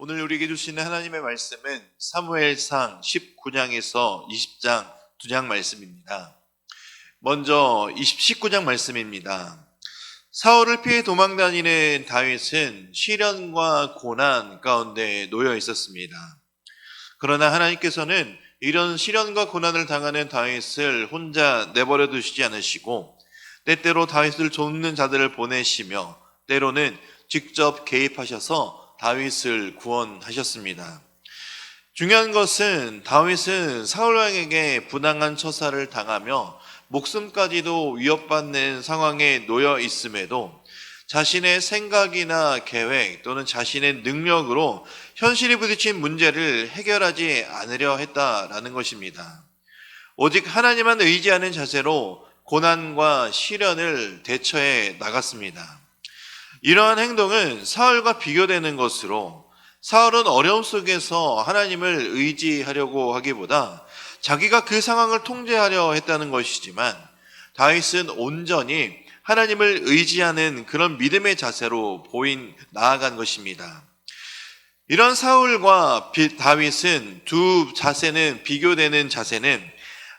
오늘 우리에게 주시는 하나님의 말씀은 사무엘상 19장에서 20장 2장 말씀입니다. 먼저 19장 말씀입니다. 사울을 피해 도망다니는 다윗은 시련과 고난 가운데 놓여 있었습니다. 그러나 하나님께서는 이런 시련과 고난을 당하는 다윗을 혼자 내버려 두시지 않으시고 때때로 다윗을 돕는 자들을 보내시며 때로는 직접 개입하셔서 다윗을 구원하셨습니다. 중요한 것은 다윗은 사울왕에게 부당한 처사를 당하며 목숨까지도 위협받는 상황에 놓여 있음에도 자신의 생각이나 계획 또는 자신의 능력으로 현실이 부딪힌 문제를 해결하지 않으려 했다라는 것입니다. 오직 하나님만 의지하는 자세로 고난과 시련을 대처해 나갔습니다. 이러한 행동은 사울과 비교되는 것으로 사울은 어려움 속에서 하나님을 의지하려고 하기보다 자기가 그 상황을 통제하려 했다는 것이지만 다윗은 온전히 하나님을 의지하는 그런 믿음의 자세로 나아간 것입니다. 이런 사울과 다윗은 두 자세는 비교되는 자세는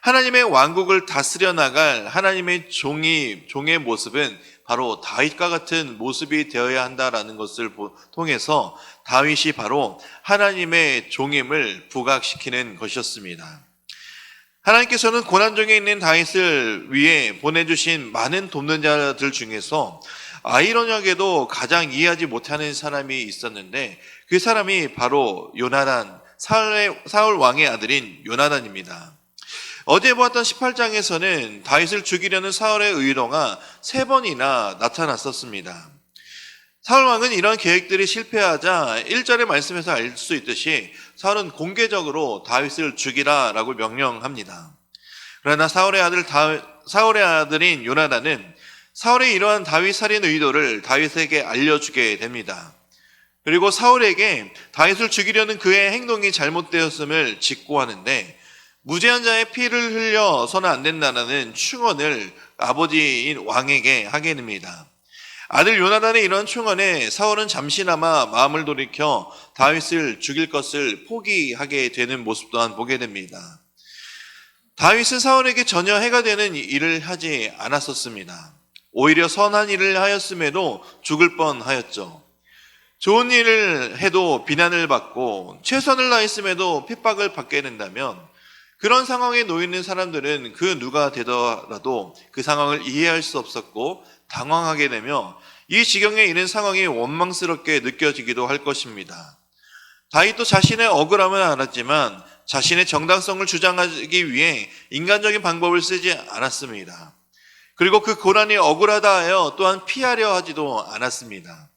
하나님의 왕국을 다스려 나갈 하나님의 종의 모습은 바로 다윗과 같은 모습이 되어야 한다라는 것을 통해서 다윗이 바로 하나님의 종임을 부각시키는 것이었습니다. 하나님께서는 고난 중에 있는 다윗을 위해 보내주신 많은 돕는 자들 중에서 아이러니하게도 가장 이해하지 못하는 사람이 있었는데 그 사람이 바로 요나단, 사울 왕의 아들인 요나단입니다. 어제 보았던 18장에서는 다윗을 죽이려는 사울의 의도가 3번이나 나타났었습니다. 사울 왕은 이런 계획들이 실패하자 1절의 말씀에서 알 수 있듯이 사울은 공개적으로 다윗을 죽이라라고 명령합니다. 그러나 사울의 아들인 요나단은 사울의 이러한 다윗 살인 의도를 다윗에게 알려주게 됩니다. 그리고 사울에게 다윗을 죽이려는 그의 행동이 잘못되었음을 직고하는데 무죄한 자의 피를 흘려서는 안 된다는 충언을 아버지인 왕에게 하게 됩니다. 아들 요나단의 이런 충언에 사울은 잠시나마 마음을 돌이켜 다윗을 죽일 것을 포기하게 되는 모습 또한 보게 됩니다. 다윗은 사울에게 전혀 해가 되는 일을 하지 않았었습니다. 오히려 선한 일을 하였음에도 죽을 뻔하였죠. 좋은 일을 해도 비난을 받고 최선을 다했음에도 핍박을 받게 된다면 그런 상황에 놓이는 사람들은 그 누가 되더라도 그 상황을 이해할 수 없었고 당황하게 되며 이 지경에 이른 상황이 원망스럽게 느껴지기도 할 것입니다. 다윗도 자신의 억울함은 알았지만 자신의 정당성을 주장하기 위해 인간적인 방법을 쓰지 않았습니다. 그리고 그 고난이 억울하다 하여 또한 피하려 하지도 않았습니다.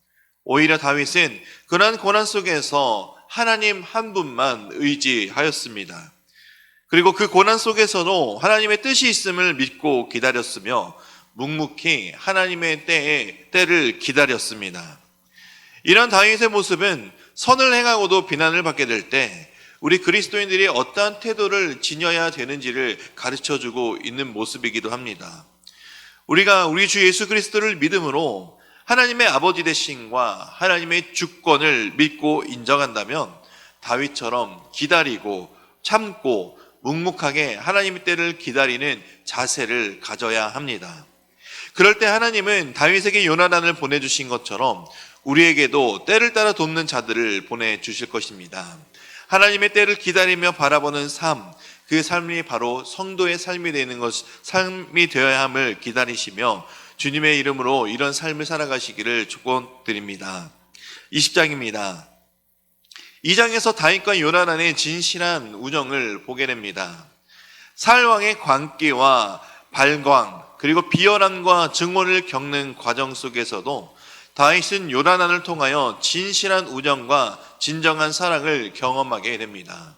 오히려 다윗은 그러한 고난 속에서 하나님 한 분만 의지하였습니다. 그리고 그 고난 속에서도 하나님의 뜻이 있음을 믿고 기다렸으며 묵묵히 하나님의 때를 기다렸습니다. 이런 다윗의 모습은 선을 행하고도 비난을 받게 될 때 우리 그리스도인들이 어떠한 태도를 지녀야 되는지를 가르쳐주고 있는 모습이기도 합니다. 우리가 우리 주 예수 그리스도를 믿음으로 하나님의 아버지 되심과 하나님의 주권을 믿고 인정한다면 다윗처럼 기다리고 참고 묵묵하게 하나님의 때를 기다리는 자세를 가져야 합니다. 그럴 때 하나님은 다윗에게 요나단을 보내주신 것처럼 우리에게도 때를 따라 돕는 자들을 보내주실 것입니다. 하나님의 때를 기다리며 바라보는 삶, 그 삶이 바로 성도의 삶이 되어야 함을 기다리시며 주님의 이름으로 이런 삶을 살아가시기를 축원드립니다. 20장입니다. 2장에서 다윗과 요나단의 진실한 우정을 보게 됩니다. 사울왕의 광기와 발광 그리고 비열함과 증오를 겪는 과정 속에서도 다윗은 요나단을 통하여 진실한 우정과 진정한 사랑을 경험하게 됩니다.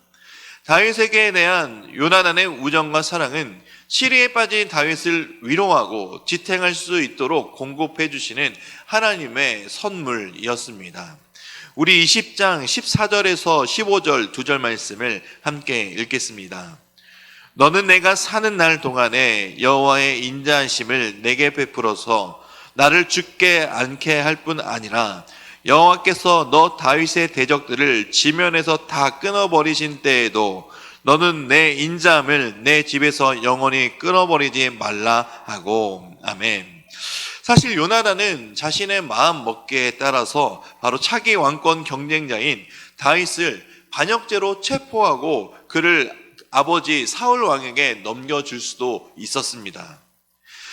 다윗에게 대한 요나단의 우정과 사랑은 시리에 빠진 다윗을 위로하고 지탱할 수 있도록 공급해 주시는 하나님의 선물이었습니다. 우리 20장 14절에서 15절 2절 말씀을 함께 읽겠습니다. 너는 내가 사는 날 동안에 여호와의 인자하심을 내게 베풀어서 나를 죽게 않게 할 뿐 아니라 여호와께서 너 다윗의 대적들을 지면에서 다 끊어버리신 때에도 너는 내 인자함을 내 집에서 영원히 끊어버리지 말라 하고. 아멘. 사실 요나단은 자신의 마음 먹기에 따라서 바로 차기 왕권 경쟁자인 다윗을 반역죄로 체포하고 그를 아버지 사울 왕에게 넘겨줄 수도 있었습니다.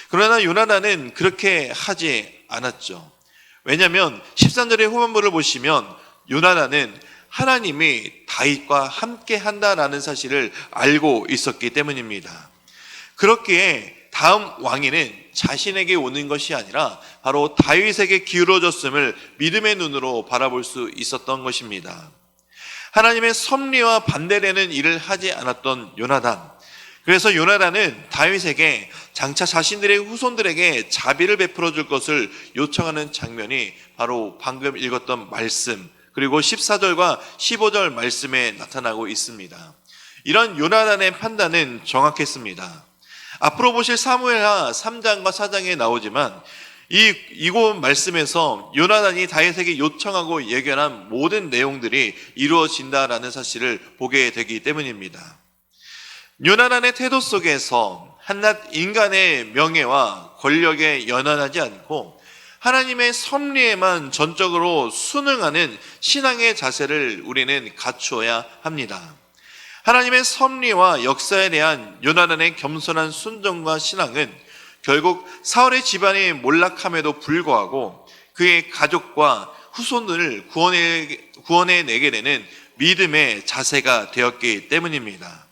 그러나 요나단은 그렇게 하지 않았죠. 왜냐하면 13절의 후반부를 보시면 요나단은 하나님이 다윗과 함께 한다라는 사실을 알고 있었기 때문입니다. 그렇기에 다음 왕위는 자신에게 오는 것이 아니라 바로 다윗에게 기울어졌음을 믿음의 눈으로 바라볼 수 있었던 것입니다. 하나님의 섭리와 반대되는 일을 하지 않았던 요나단. 그래서 요나단은 다윗에게 장차 자신들의 후손들에게 자비를 베풀어 줄 것을 요청하는 장면이 바로 방금 읽었던 말씀, 그리고 14절과 15절 말씀에 나타나고 있습니다. 이런 요나단의 판단은 정확했습니다. 앞으로 보실 사무엘하 3장과 4장에 나오지만 이곳 말씀에서 요나단이 다윗에게 요청하고 예견한 모든 내용들이 이루어진다라는 사실을 보게 되기 때문입니다. 요나단의 태도 속에서 한낱 인간의 명예와 권력에 연연하지 않고 하나님의 섭리에만 전적으로 순응하는 신앙의 자세를 우리는 갖추어야 합니다. 하나님의 섭리와 역사에 대한 요나단의 겸손한 순종과 신앙은 결국 사울의 집안이 몰락함에도 불구하고 그의 가족과 후손들을 구원해내게 되는 믿음의 자세가 되었기 때문입니다.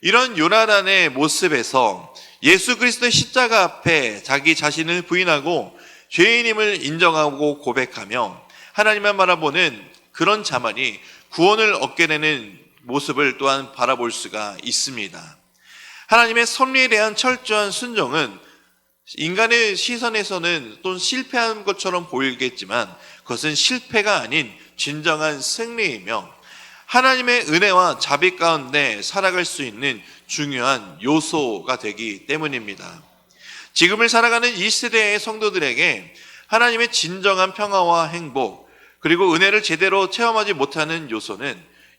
이런 요나단의 모습에서 예수 그리스도의 십자가 앞에 자기 자신을 부인하고 죄인임을 인정하고 고백하며 하나님만 바라보는 그런 자만이 구원을 얻게 되는 모습을 또한 바라볼 수가 있습니다. 하나님의 섭리에 대한 철저한 순종은 인간의 시선에서는 또 실패한 것처럼 보이겠지만 그것은 실패가 아닌 진정한 승리이며 하나님의 은혜와 자비 가운데 살아갈 수 있는 중요한 요소가 되기 때문입니다. 지금을 살아가는 이 세대의 성도들에게 하나님의 진정한 평화와 행복, 그리고 은혜를 제대로 체험하지 못하는 요소는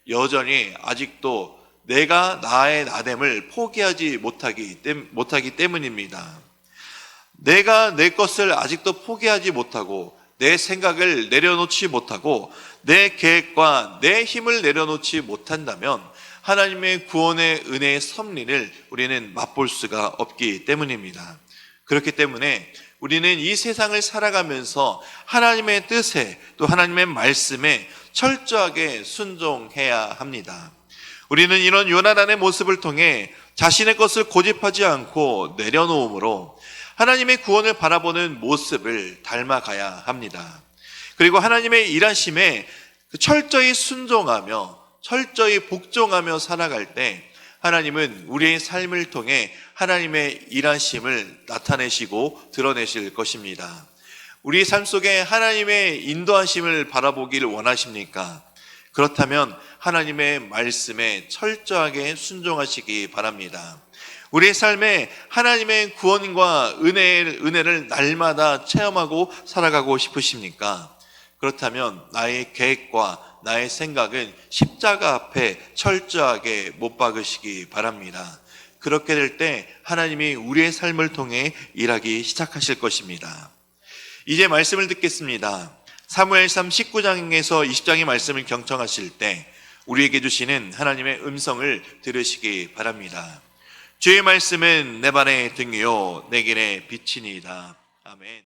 여전히 아직도 내가 나의 나됨을 포기하지 못하기 때문입니다. 내가 내 것을 아직도 포기하지 못하고 내 생각을 내려놓지 못하고 내 계획과 내 힘을 내려놓지 못한다면 하나님의 구원의 은혜의 섭리를 우리는 맛볼 수가 없기 때문입니다. 그렇기 때문에 우리는 이 세상을 살아가면서 하나님의 뜻에 또 하나님의 말씀에 철저하게 순종해야 합니다. 우리는 이런 요나단의 모습을 통해 자신의 것을 고집하지 않고 내려놓음으로 하나님의 구원을 바라보는 모습을 닮아가야 합니다. 그리고 하나님의 일하심에 철저히 순종하며 철저히 복종하며 살아갈 때 하나님은 우리의 삶을 통해 하나님의 일하심을 나타내시고 드러내실 것입니다. 우리 삶 속에 하나님의 인도하심을 바라보기를 원하십니까? 그렇다면 하나님의 말씀에 철저하게 순종하시기 바랍니다. 우리의 삶에 하나님의 구원과 은혜를 날마다 체험하고 살아가고 싶으십니까? 그렇다면 나의 계획과 나의 생각은 십자가 앞에 철저하게 못 박으시기 바랍니다. 그렇게 될 때 하나님이 우리의 삶을 통해 일하기 시작하실 것입니다. 이제 말씀을 듣겠습니다. 사무엘상 19장에서 20장의 말씀을 경청하실 때 우리에게 주시는 하나님의 음성을 들으시기 바랍니다. 주의 말씀은 내 발의 등이요 내 길의 빛이니이다. 아멘.